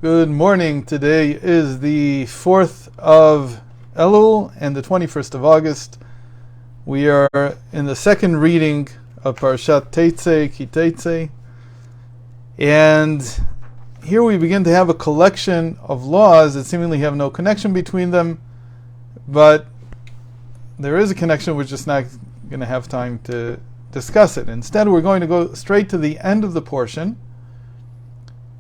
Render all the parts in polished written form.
Good morning. Today is the 4th of Elul and the 21st of August. We are in the second reading of Parashat Teitzei, and here we begin to have a collection of laws that seemingly have no connection between them, but there is a connection. We're just not going to have time to discuss it. Instead, we're going to go straight to the end of the portion,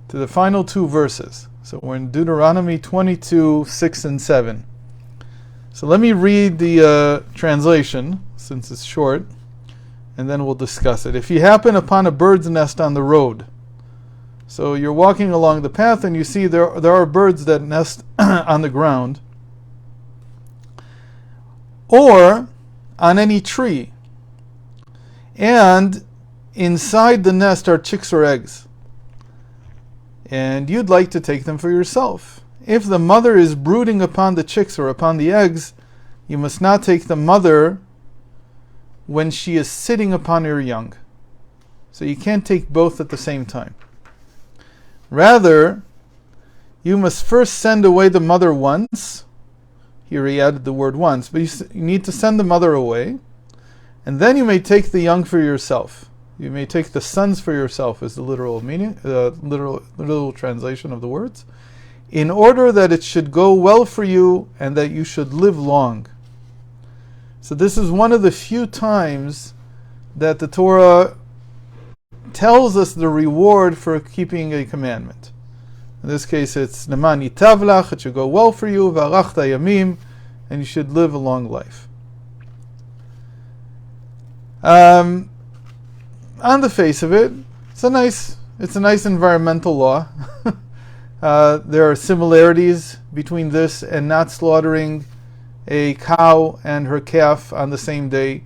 to the final two verses. So we're in Deuteronomy 22, 6 and 7. So let me read the translation, since it's short, and then we'll discuss it. If you happen upon a bird's nest on the road, so you're walking along the path and you see there are birds that nest on the ground, or on any tree, and inside the nest are chicks or eggs, and you'd like to take them for yourself. If the mother is brooding upon the chicks or upon the eggs, you must not take the mother when she is sitting upon her young. So you can't take both at the same time. Rather, you must first send away the mother once. Here he added the word once, but you need to send the mother away, and then you may take the young for yourself. You may take the sons for yourself, is the literal meaning, literal translation of the words, in order that it should go well for you and that you should live long. So this is one of the few times that the Torah tells us the reward for keeping a commandment. In this case, it's Neman yitavlach, it should go well for you, v'arachta yamim, and you should live a long life. On the face of it, it's a nice environmental law. There are similarities between this and not slaughtering a cow and her calf on the same day,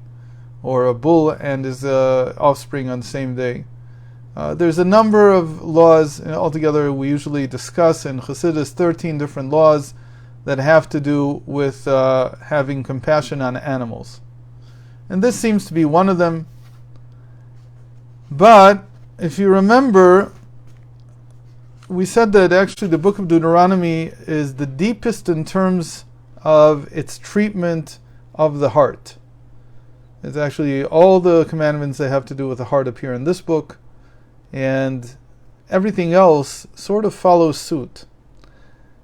or a bull and his offspring on the same day. There's a number of laws, and altogether we usually discuss in Chassidus 13 different laws that have to do with having compassion on animals. And this seems to be one of them. But if you remember, we said that actually the book of Deuteronomy is the deepest in terms of its treatment of the heart. It's actually all the commandments that have to do with the heart appear in this book, and everything else sort of follows suit.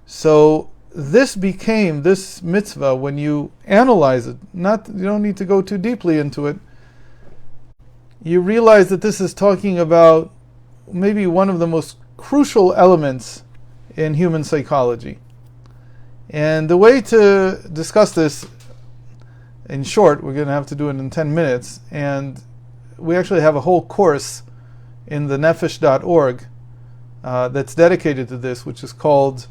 So this mitzvah, when you analyze it, you don't need to go too deeply into it, you realize that this is talking about maybe one of the most crucial elements in human psychology. And the way to discuss this, in short, we're going to have to do it in 10 minutes, and we actually have a whole course in the nefesh.org that's dedicated to this, which is called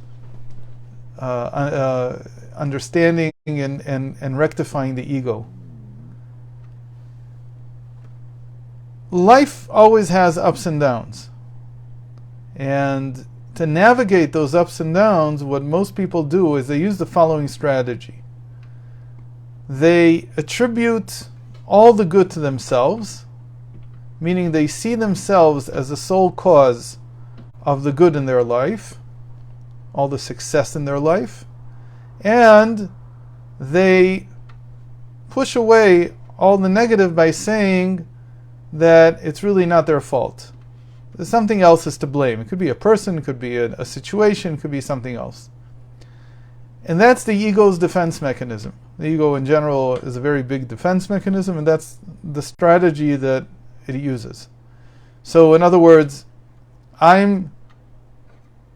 Understanding and Rectifying the Ego. Life always has ups and downs. And to navigate those ups and downs, what most people do is they use the following strategy. They attribute all the good to themselves, meaning they see themselves as the sole cause of the good in their life, all the success in their life, and they push away all the negative by saying that it's really not their fault. Something else is to blame. It could be a person, it could be a situation, it could be something else. And that's the ego's defense mechanism. The ego in general is a very big defense mechanism, and that's the strategy that it uses. So in other words, I'm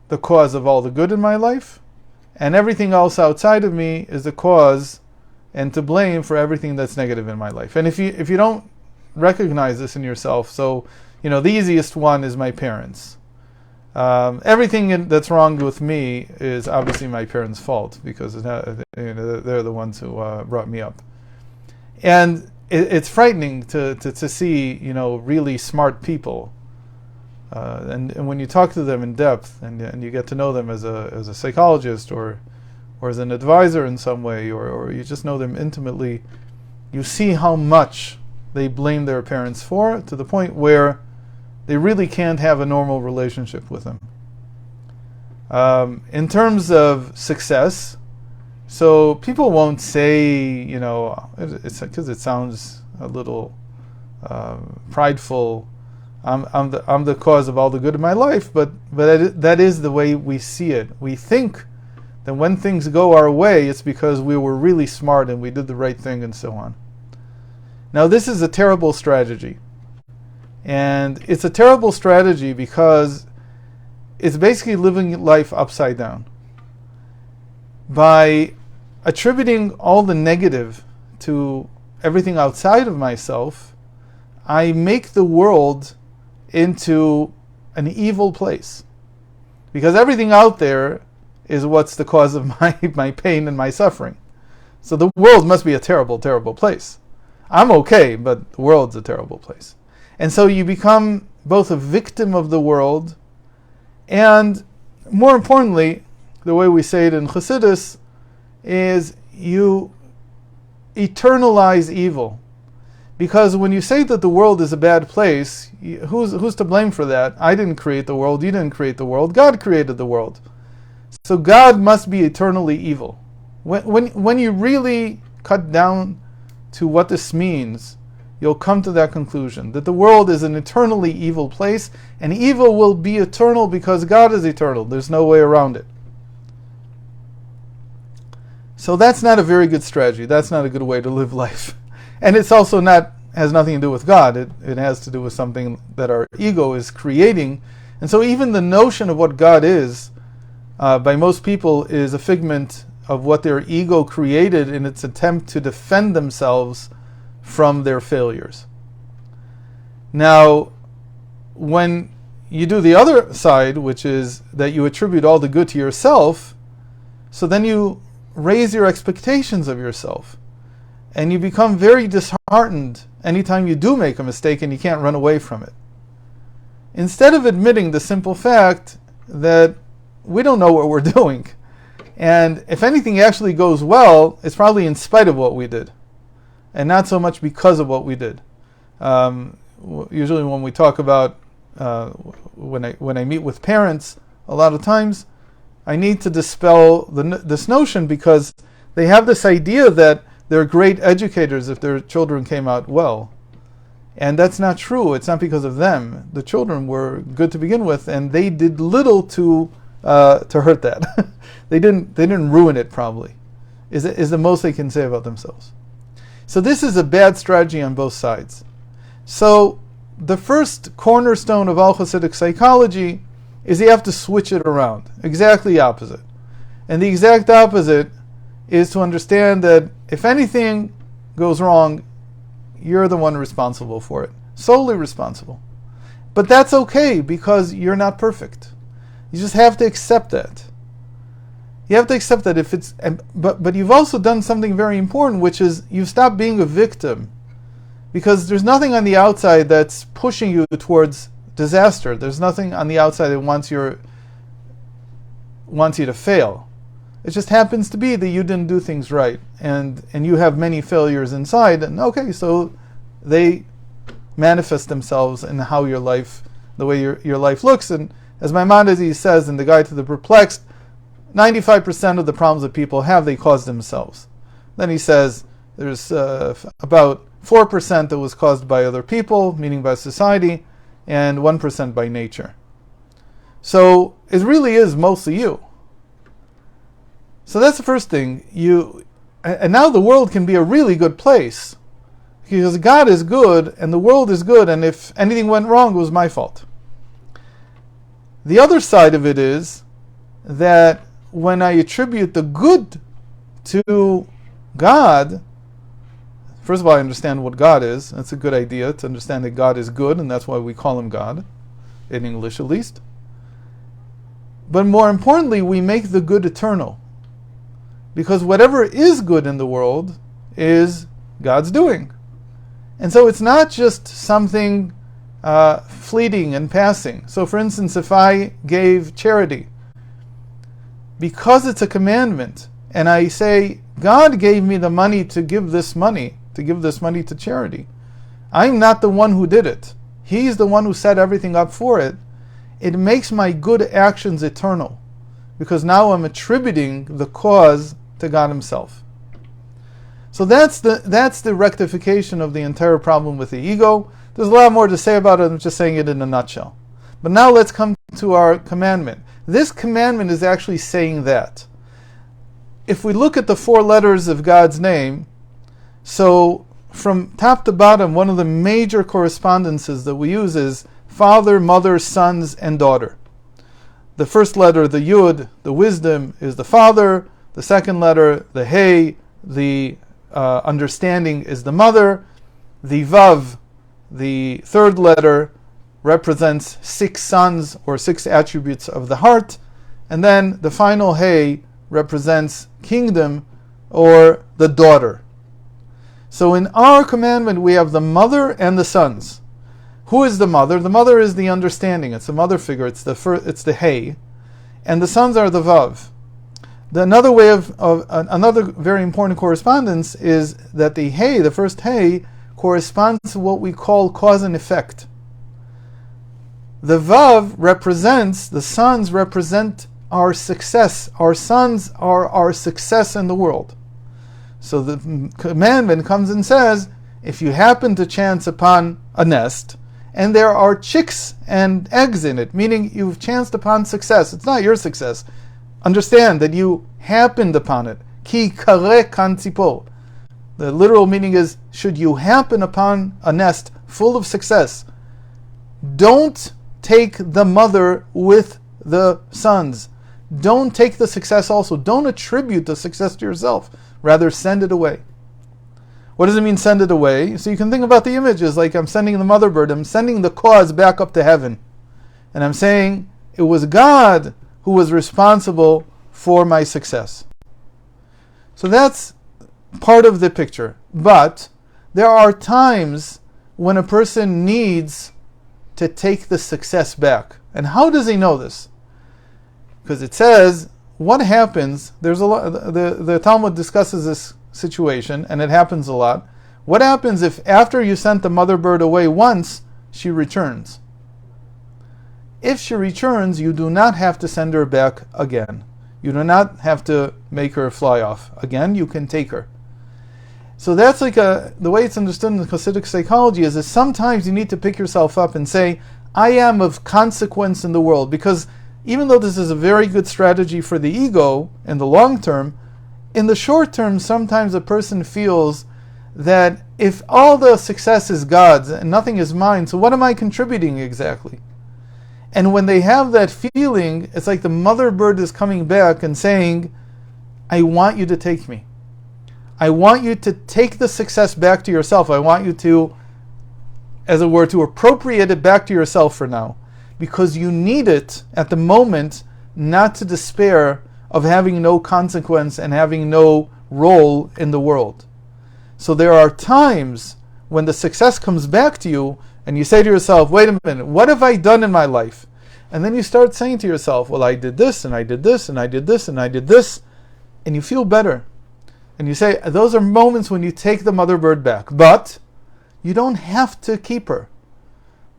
the cause of all the good in my life, and everything else outside of me is the cause and to blame for everything that's negative in my life. And if you don't recognize this in yourself, so the easiest one is my parents. Everything that's wrong with me is obviously my parents' fault, because they're the ones who brought me up. And it's frightening to see really smart people, and when you talk to them in depth and you get to know them as a psychologist or as an advisor in some way, or you just know them intimately, you see how much they blame their parents for, to the point where they really can't have a normal relationship with them. In terms of success, so people won't say, it's because it sounds a little prideful. I'm the cause of all the good in my life, but that is the way we see it. We think that when things go our way, it's because we were really smart and we did the right thing and so on. Now, this is a terrible strategy. And it's a terrible strategy because it's basically living life upside down. By attributing all the negative to everything outside of myself, I make the world into an evil place. Because everything out there is what's the cause of my pain and my suffering. So the world must be a terrible, terrible place. I'm okay, but the world's a terrible place. And so you become both a victim of the world and, more importantly, the way we say it in Chassidus, is you eternalize evil. Because when you say that the world is a bad place, who's to blame for that? I didn't create the world, you didn't create the world, God created the world. So God must be eternally evil. When you really cut down to what this means, you'll come to that conclusion, that the world is an eternally evil place, and evil will be eternal because God is eternal. There's no way around it. So that's not a very good strategy. That's not a good way to live life. And it's also has nothing to do with God. It has to do with something that our ego is creating. And so even the notion of what God is, by most people, is a figment of what their ego created in its attempt to defend themselves from their failures. Now, when you do the other side, which is that you attribute all the good to yourself, so then you raise your expectations of yourself. And you become very disheartened anytime you do make a mistake and you can't run away from it. Instead of admitting the simple fact that we don't know what we're doing. And if anything actually goes well, it's probably in spite of what we did, and not so much because of what we did. Usually when we talk about, when I meet with parents, a lot of times I need to dispel this notion, because they have this idea that they're great educators if their children came out well. And that's not true. It's not because of them. The children were good to begin with, and they did little to hurt that. They didn't ruin it, probably, is the most they can say about themselves. So this is a bad strategy on both sides. So the first cornerstone of all Hasidic psychology is you have to switch it around, exactly opposite. And the exact opposite is to understand that if anything goes wrong, you're the one responsible for it, solely responsible. But that's okay, because you're not perfect. You just have to accept that. You have to accept that but you've also done something very important, which is you've stopped being a victim, because there's nothing on the outside that's pushing you towards disaster. There's nothing on the outside that wants you to fail. It just happens to be that you didn't do things right, and you have many failures inside, and okay, so they manifest themselves in how your life, the way your life looks. And as Maimonides says in the Guide to the Perplexed, 95% of the problems that people have, they cause themselves. Then he says there's about 4% that was caused by other people, meaning by society, and 1% by nature. So it really is mostly you. So that's the first thing. And now the world can be a really good place, because God is good and the world is good, and if anything went wrong, it was my fault. The other side of it is that when I attribute the good to God, first of all, I understand what God is. That's a good idea, to understand that God is good, and that's why we call him God, in English at least. But more importantly, we make the good eternal. Because whatever is good in the world is God's doing. And so it's not just something fleeting and passing. So for instance, if I gave charity, because it's a commandment, and I say, God gave me the money to give this money to charity. I'm not the one who did it. He's the one who set everything up for it. It makes my good actions eternal. because now I'm attributing the cause to God himself. So that's the rectification of the entire problem with the ego. There's a lot more to say about it. I'm just saying it in a nutshell. But now let's come to our commandment. This commandment is actually saying that. If we look at the 4 letters of God's name, so from top to bottom, one of the major correspondences that we use is father, mother, sons, and daughter. The first letter, the Yud, the wisdom, is the father. The second letter, the Hey, the understanding, is the mother. The Vav, the third letter, represents 6 sons or 6 attributes of the heart. And then the final Hey represents kingdom or the daughter. So in our commandment we have the mother and the sons. Who is the mother? The mother is the understanding. It's the mother figure. It's the Hey. And the sons are the Vav. Another way another very important correspondence is that the Hey, the first Hey, corresponds to what we call cause and effect. The Vav represents, the sons represent our success. Our sons are our success in the world. So the commandment comes and says, if you happen to chance upon a nest, and there are chicks and eggs in it, meaning you've chanced upon success. It's not your success. Understand that you happened upon it. Ki kare kan tzipo. The literal meaning is, should you happen upon a nest full of success, don't take the mother with the sons. Don't take the success also. Don't attribute the success to yourself. Rather, send it away. What does it mean, send it away? So you can think about the images, like I'm sending the mother bird, I'm sending the cause back up to heaven. And I'm saying, it was God who was responsible for my success. So that's part of the picture. But there are times when a person needs to take the success back. And how does he know this? Because it says, what happens, there's a lot, the Talmud discusses this situation, and it happens a lot. What happens if after you sent the mother bird away once, she returns? If she returns, you do not have to send her back again. You do not have to make her fly off again. You can take her. So that's like the way it's understood in Hasidic psychology is that sometimes you need to pick yourself up and say, I am of consequence in the world. Because even though this is a very good strategy for the ego in the long term, in the short term, sometimes a person feels that if all the success is God's and nothing is mine, so what am I contributing exactly? And when they have that feeling, it's like the mother bird is coming back and saying, I want you to take me. I want you to take the success back to yourself. I want you to, as it were, to appropriate it back to yourself for now. Because you need it at the moment not to despair of having no consequence and having no role in the world. So there are times when the success comes back to you and you say to yourself, wait a minute, what have I done in my life? And then you start saying to yourself, well, I did this, and I did this, and I did this, and I did this, and you feel better. And you say, those are moments when you take the mother bird back. But you don't have to keep her.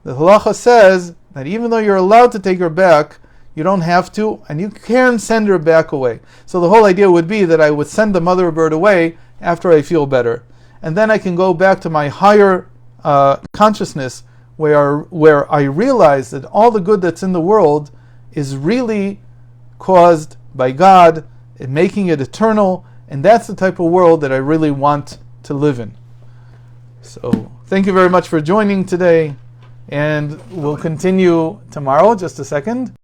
The halacha says that even though you're allowed to take her back, you don't have to, and you can send her back away. So the whole idea would be that I would send the mother bird away after I feel better. And then I can go back to my higher consciousness where I realize that all the good that's in the world is really caused by God and making it eternal. And that's the type of world that I really want to live in. So thank you very much for joining today. And we'll continue tomorrow. Just a second.